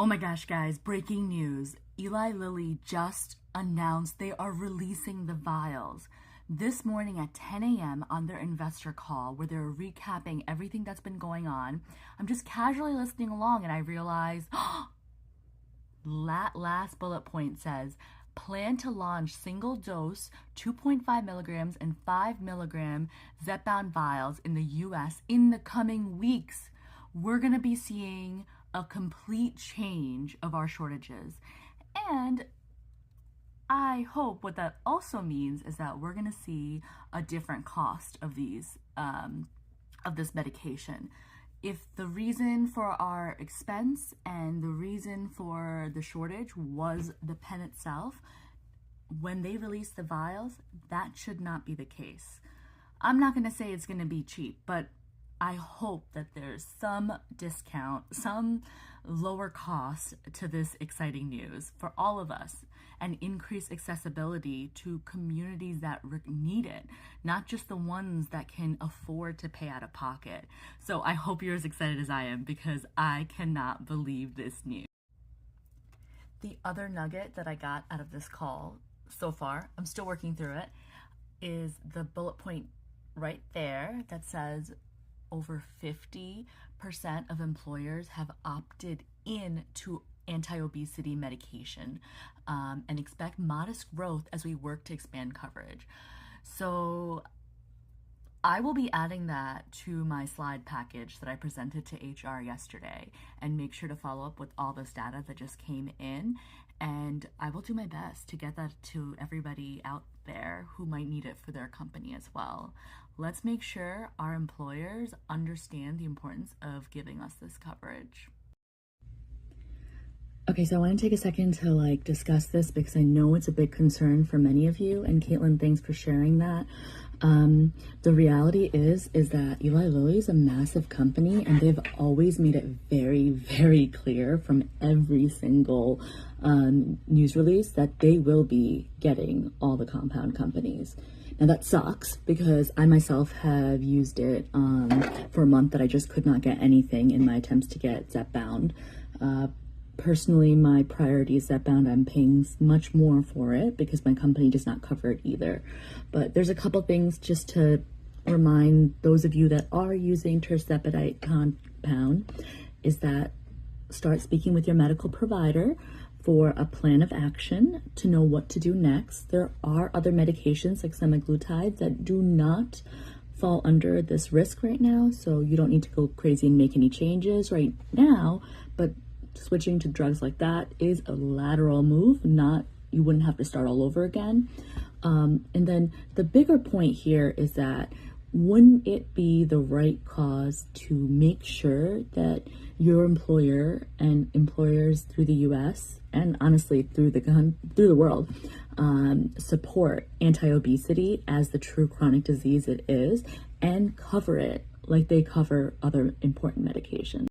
Oh my gosh, guys, breaking news. Eli Lilly just announced they are releasing the vials this morning at 10 a.m. on their investor call where they're recapping everything that's been going on. I'm just casually listening along and I realize last bullet point says, plan to launch single dose 2.5 milligrams and 5 milligram Zepbound vials in the US in the coming weeks. We're going to be seeing a complete change of our shortages. And I hope what that also means is that we're going to see a different cost of these, of this medication. If the reason for our expense and the reason for the shortage was the pen itself, when they release the vials, that should not be the case. I'm not going to say it's going to be cheap, but I hope that there's some discount, some lower cost to this exciting news for all of us and increase accessibility to communities that need it, not just the ones that can afford to pay out of pocket. So I hope you're as excited as I am because I cannot believe this news. The other nugget that I got out of this call so far, I'm still working through it, is the bullet point right there that says over 50% of employers have opted in to anti-obesity medication and expect modest growth as we work to expand coverage. So I will be adding that to my slide package that I presented to HR yesterday and make sure to follow up with all this data that just came in. And I will do my best to get that to everybody out there who might need it for their company as well. Let's make sure our employers understand the importance of giving us this coverage. Okay, so I want to take a second to discuss this because I know it's a big concern for many of you, and Caitlin, thanks for sharing that. The reality is that Eli Lilly is a massive company, and they've always made it very, very clear from every single news release that they will be getting all the compound companies. Now that sucks because I myself have used it for a month that I just could not get anything in my attempts to get Zepbound. Personally, my priority is Zepbound. I'm paying much more for it because my company does not cover it either. But there's a couple things just to remind those of you that are using tirzepatide compound is that start speaking with your medical provider for a plan of action to know what to do next. There are other medications like semaglutide that do not fall under this risk right now, so you don't need to go crazy and make any changes right now, but switching to drugs like that is a lateral move, you wouldn't have to start all over again. And then the bigger point here is that wouldn't it be the right cause to make sure that your employer and employers through the US and honestly through the world support anti-obesity as the true chronic disease it is and cover it like they cover other important medications?